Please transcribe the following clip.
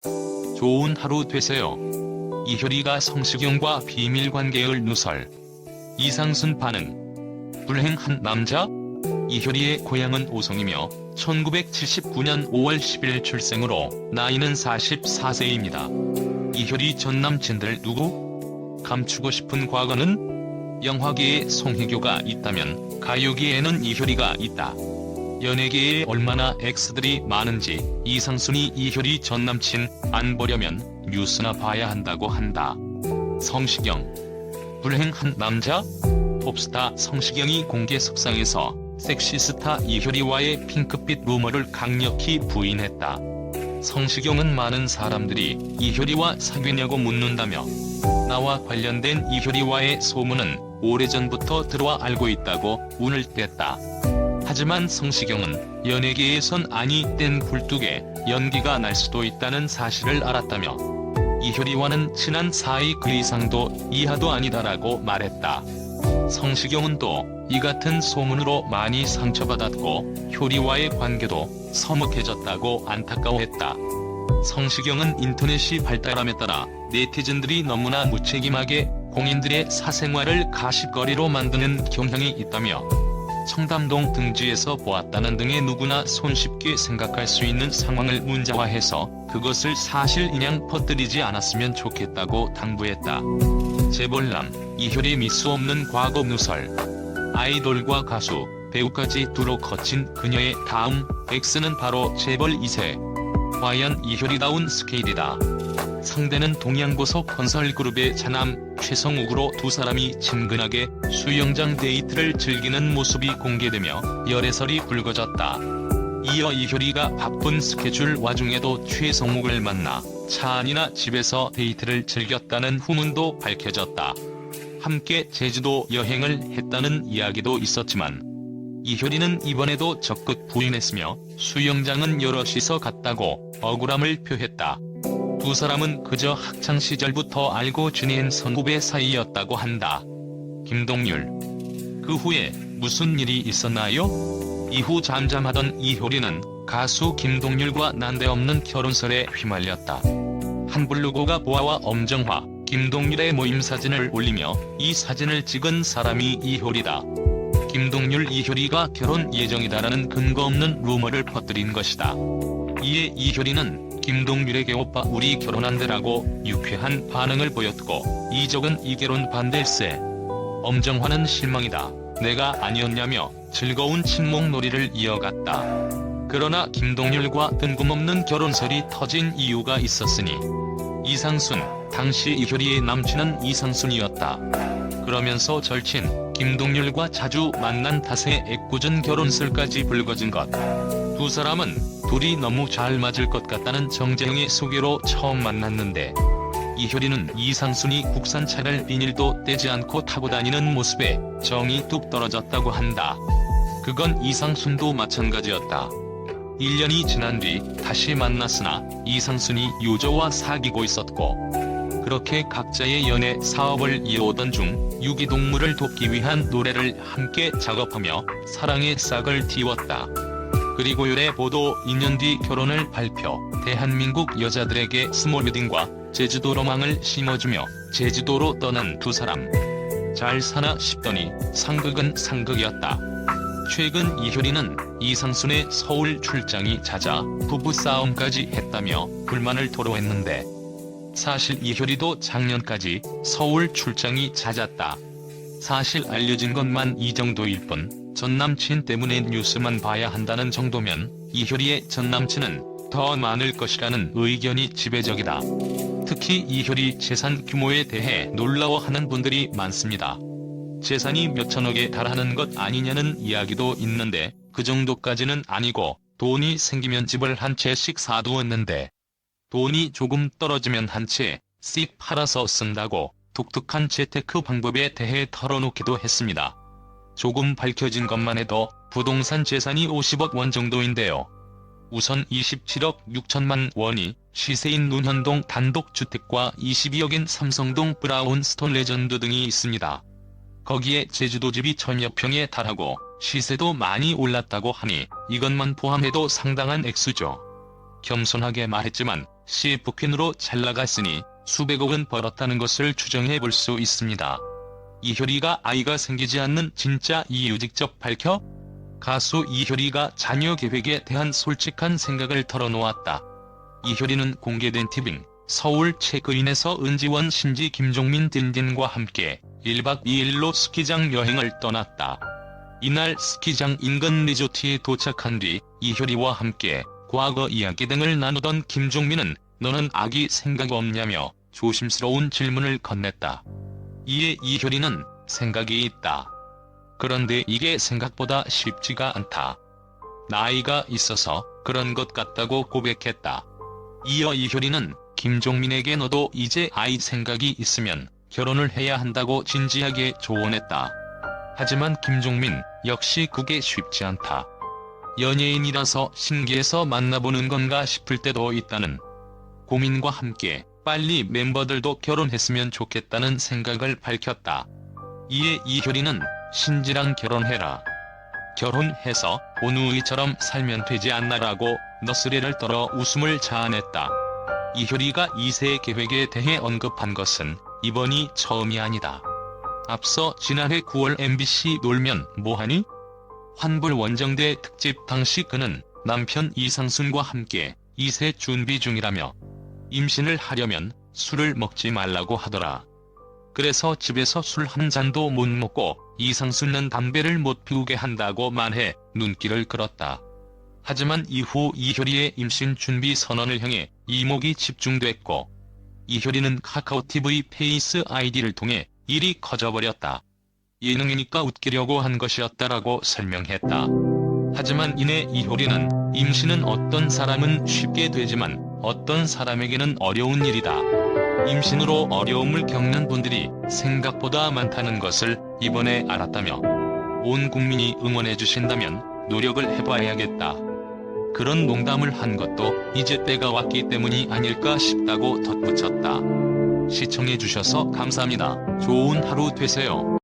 좋은 하루 되세요. 이효리가 성시경과 비밀관계를 누설. 이상순 반응. 불행한 남자? 이효리의 고향은 오송이며 1979년 5월 10일 출생으로 나이는 44세입니다. 이효리 전 남친들 누구? 감추고 싶은 과거는? 영화계에 송혜교가 있다면 가요계에는 이효리가 있다. 연예계에 얼마나 X들이 많은지 이상순이 이효리 전 남친 안 보려면 뉴스나 봐야 한다고 한다. 성시경. 불행한 남자? pop스타 성시경이 공개 석상에서 섹시스타 이효리와의 핑크빛 루머를 강력히 부인했다. 성시경은 많은 사람들이 이효리와 사귀냐고 묻는다며 나와 관련된 이효리와의 소문은 오래전부터 들어와 알고 있다고 운을 뗐다. 하지만 성시경은 연예계에선 아니 땐 굴뚝에 연기가 날 수도 있다는 사실을 알았다며 이효리와는 친한 사이 그 이상도 이하도 아니다라고 말했다. 성시경은 또 이 같은 소문으로 많이 상처받았고 효리와의 관계도 서먹해졌다고 안타까워했다. 성시경은 인터넷이 발달함에 따라 네티즌들이 너무나 무책임하게 공인들의 사생활을 가십거리로 만드는 경향이 있다며 청담동 등지에서 보았다는 등의 누구나 손쉽게 생각할 수 있는 상황을 문자화해서 그것을 사실인양 퍼뜨리지 않았으면 좋겠다고 당부했다. 재벌남 이효리 미수 없는 과거 누설. 아이돌과 가수, 배우까지 두루 거친 그녀의 다음 X는 바로 재벌 2세. 과연 이효리다운 스케일이다. 상대는 동양보석 건설그룹의 차남 최성욱으로 두 사람이 친근하게 수영장 데이트를 즐기는 모습이 공개되며 열애설이 불거졌다. 이어 이효리가 바쁜 스케줄 와중에도 최성욱을 만나 차 안이나 집에서 데이트를 즐겼다는 후문도 밝혀졌다. 함께 제주도 여행을 했다는 이야기도 있었지만 이효리는 이번에도 적극 부인했으며 수영장은 여럿이서 갔다고 억울함을 표했다. 두 사람은 그저 학창시절부터 알고 지낸 선후배 사이였다고 한다. 김동률. 그 후에 무슨 일이 있었나요? 이후 잠잠하던 이효리는 가수 김동률과 난데없는 결혼설에 휘말렸다. 한 블로거가 보아와 엄정화, 김동률의 모임 사진을 올리며 이 사진을 찍은 사람이 이효리다. 김동률 이효리가 결혼 예정이다라는 근거 없는 루머를 퍼뜨린 것이다. 이에 이효리는 김동률에게 오빠 우리 결혼한대라고 유쾌한 반응을 보였고 이적은 이 결혼 반댈세. 엄정화는 실망이다. 내가 아니었냐며 즐거운 친목놀이를 이어갔다. 그러나 김동률과 뜬금없는 결혼설이 터진 이유가 있었으니 이상순, 당시 이효리의 남친은 이상순이었다. 그러면서 절친 김동률과 자주 만난 탓에 애꿎은 결혼설까지 불거진 것. 두 사람은 둘이 너무 잘 맞을 것 같다는 정재영의 소개로 처음 만났는데 이효리는 이상순이 국산차를 비닐도 떼지 않고 타고 다니는 모습에 정이 뚝 떨어졌다고 한다. 그건 이상순도 마찬가지였다. 1년이 지난 뒤 다시 만났으나 이상순이 유저와 사귀고 있었고 그렇게 각자의 연애 사업을 이어오던 중 유기동물을 돕기 위한 노래를 함께 작업하며 사랑의 싹을 틔웠다. 그리고 의뢰 보도 2년 뒤 결혼을 발표. 대한민국 여자들에게 스몰웨딩과 제주도 로망을 심어주며 제주도로 떠난 두 사람. 잘 사나 싶더니 상극은 상극이었다. 최근 이효리는 이상순의 서울 출장이 잦아 부부싸움까지 했다며 불만을 토로했는데 사실 이효리도 작년까지 서울 출장이 잦았다. 사실 알려진 것만 이 정도일 뿐 전남친 때문에 뉴스만 봐야 한다는 정도면 이효리의 전남친은 더 많을 것이라는 의견이 지배적이다. 특히 이효리 재산 규모에 대해 놀라워하는 분들이 많습니다. 재산이 몇천억에 달하는 것 아니냐는 이야기도 있는데 그 정도까지는 아니고 돈이 생기면 집을 한 채씩 사두었는데 돈이 조금 떨어지면 한 채씩 팔아서 쓴다고 독특한 재테크 방법에 대해 털어놓기도 했습니다. 조금 밝혀진 것만 해도 부동산 재산이 50억 원 정도인데요. 우선 27억 6천만 원이 시세인 논현동 단독주택과 22억인 삼성동 브라운스톤 레전드 등이 있습니다. 거기에 제주도집이 1000여 평에 달하고 시세도 많이 올랐다고 하니 이것만 포함해도 상당한 액수죠. 겸손하게 말했지만 CF퀸으로 잘 나갔으니 수백억은 벌었다는 것을 추정해 볼 수 있습니다. 이효리가 아이가 생기지 않는 진짜 이유 직접 밝혀? 가수 이효리가 자녀 계획에 대한 솔직한 생각을 털어놓았다. 이효리는 공개된 티빙 서울 체크인에서 은지원, 신지, 김종민 등등과 함께 1박 2일로 스키장 여행을 떠났다. 이날 스키장 인근 리조트에 도착한 뒤 이효리와 함께 과거 이야기 등을 나누던 김종민은 너는 아기 생각 없냐며 조심스러운 질문을 건넸다. 이에 이효리는 생각이 있다. 그런데 이게 생각보다 쉽지가 않다. 나이가 있어서 그런 것 같다고 고백했다. 이어 이효리는 김종민에게 너도 이제 아이 생각이 있으면 결혼을 해야 한다고 진지하게 조언했다. 하지만 김종민 역시 그게 쉽지 않다. 연예인이라서 신기해서 만나보는 건가 싶을 때도 있다는 고민과 함께 빨리 멤버들도 결혼했으면 좋겠다는 생각을 밝혔다. 이에 이효리는 신지랑 결혼해라. 결혼해서 온우이처럼 살면 되지 않나라고 너스레를 떨어 웃음을 자아냈다. 이효리가 2세 계획에 대해 언급한 것은 이번이 처음이 아니다. 앞서 지난해 9월 MBC 놀면 뭐하니? 환불 원정대 특집 당시 그는 남편 이상순과 함께 2세 준비 중이라며 임신을 하려면 술을 먹지 말라고 하더라. 그래서 집에서 술 한 잔도 못 먹고 이상순은 담배를 못 피우게 한다고 말해 눈길을 끌었다. 하지만 이후 이효리의 임신 준비 선언을 향해 이목이 집중됐고 이효리는 카카오TV 페이스 아이디를 통해 일이 커져버렸다. 예능이니까 웃기려고 한 것이었다라고 설명했다. 하지만 이내 이효리는 임신은 어떤 사람은 쉽게 되지만 어떤 사람에게는 어려운 일이다. 임신으로 어려움을 겪는 분들이 생각보다 많다는 것을 이번에 알았다며 온 국민이 응원해주신다면 노력을 해봐야겠다. 그런 농담을 한 것도 이제 때가 왔기 때문이 아닐까 싶다고 덧붙였다. 시청해주셔서 감사합니다. 좋은 하루 되세요.